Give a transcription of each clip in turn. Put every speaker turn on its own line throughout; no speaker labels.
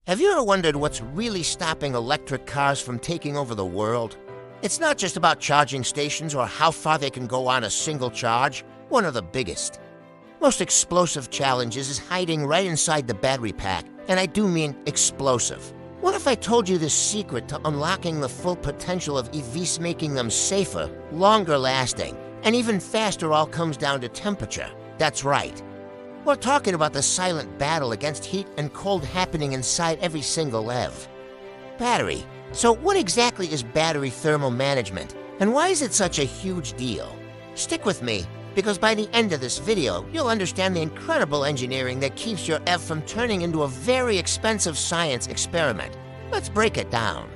Have you ever wondered what's really stopping electric cars from taking over the world? It's not just about charging stations or how far they can go on a single charge. One of the biggest, most explosive challenges is hiding right inside the battery pack, and I do mean explosive. What if I told you the secret to unlocking the full potential of EVs, making them safer, longer lasting, and even faster? All comes down to temperature. That's right. We're talking about the silent battle against heat and cold happening inside every single EV. Battery. So what exactly is battery thermal management, and why is it such a huge deal? Stick with me, because by the end of this video, you'll understand the incredible engineering that keeps your EV from turning into a very expensive science experiment. Let's break it down.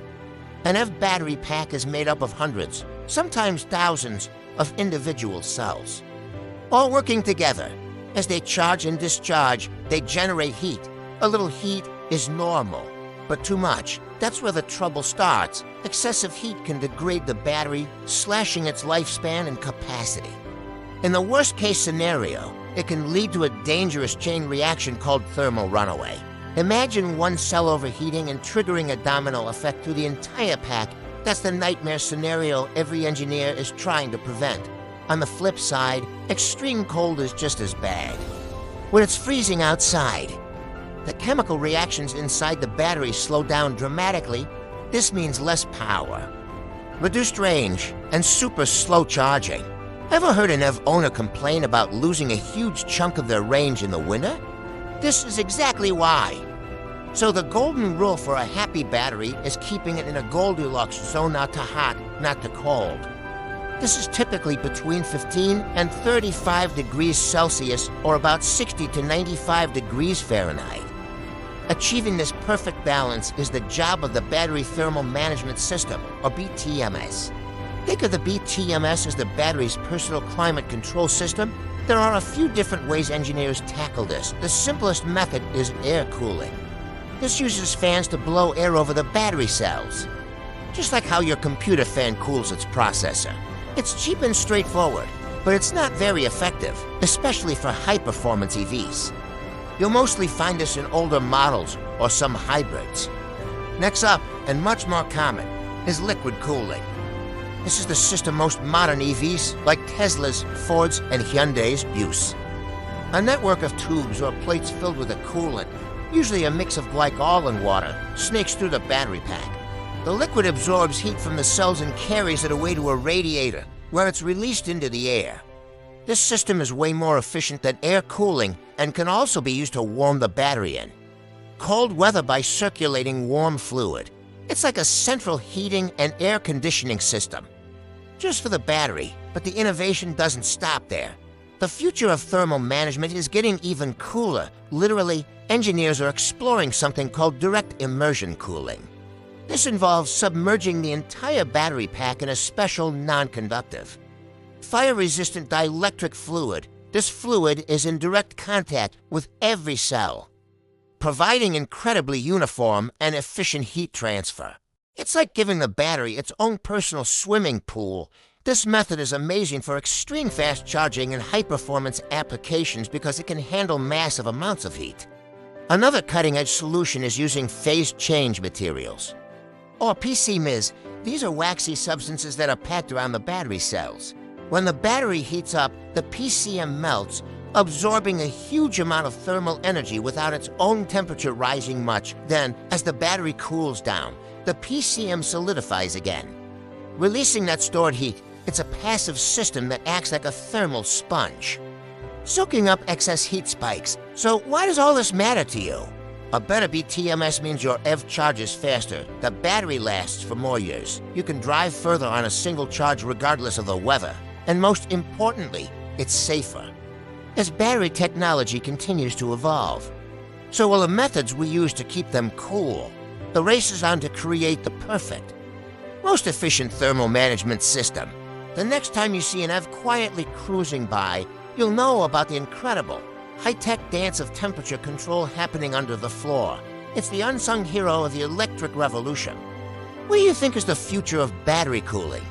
An EV battery pack is made up of hundreds, sometimes thousands, of individual cells, all working together. As they charge and discharge, they generate heat. A little heat is normal, but too much, that's where the trouble starts. Excessive heat can degrade the battery, slashing its lifespan and capacity. In the worst-case scenario, it can lead to a dangerous chain reaction called thermal runaway. Imagine one cell overheating and triggering a domino effect through the entire pack. That's the nightmare scenario every engineer is trying to prevent. On the flip side, extreme cold is just as bad. When it's freezing outside, the chemical reactions inside the battery slow down dramatically. This means less power, reduced range, and super slow charging. Ever heard an EV owner complain about losing a huge chunk of their range in the winter? This is exactly why. So the golden rule for a happy battery is keeping it in a Goldilocks zone, not too hot, not too cold. This is typically between 15 and 35 degrees Celsius, or about 60 to 95 degrees Fahrenheit. Achieving this perfect balance is the job of the Battery Thermal Management System, or BTMS. Think of the BTMS as the battery's personal climate control system. There are a few different ways engineers tackle this. The simplest method is air cooling. This uses fans to blow air over the battery cells, just like how your computer fan cools its processor. It's cheap and straightforward, but it's not very effective, especially for high-performance EVs. You'll mostly find this in older models or some hybrids. Next up, and much more common, is liquid cooling. This is the system most modern EVs, like Tesla's, Ford's, and Hyundai's, use. A network of tubes or plates filled with a coolant, usually a mix of glycol and water, snakes through the battery pack. The liquid absorbs heat from the cells and carries it away to a radiator, where it's released into the air. This system is way more efficient than air cooling and can also be used to warm the battery in cold weather by circulating warm fluid. It's like a central heating and air conditioning system, just for the battery, but the innovation doesn't stop there. The future of thermal management is getting even cooler. Literally, engineers are exploring something called direct immersion cooling. This involves submerging the entire battery pack in a special non-conductive, fire-resistant dielectric fluid. This fluid is in direct contact with every cell, providing incredibly uniform and efficient heat transfer. It's like giving the battery its own personal swimming pool. This method is amazing for extreme fast charging and high-performance applications because it can handle massive amounts of heat. Another cutting-edge solution is using phase change materials, or PCMs. These are waxy substances that are packed around the battery cells. When the battery heats up, the PCM melts, absorbing a huge amount of thermal energy without its own temperature rising much. Then, as the battery cools down, the PCM solidifies again, releasing that stored heat. It's a passive system that acts like a thermal sponge, soaking up excess heat spikes. So why does all this matter to you? A better BTMS means your EV charges faster, the battery lasts for more years, you can drive further on a single charge regardless of the weather, and most importantly, it's safer, as battery technology continues to evolve. So will the methods we use to keep them cool. The race is on to create the perfect, most efficient thermal management system. The next time you see an EV quietly cruising by, you'll know about the incredible, high-tech dance of temperature control happening under the floor. It's the unsung hero of the electric revolution. What do you think is the future of battery cooling?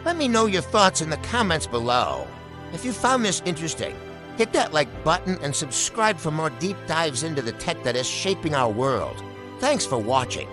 Let me know your thoughts in the comments below. If you found this interesting, hit that like button and subscribe for more deep dives into the tech that is shaping our world. Thanks for watching.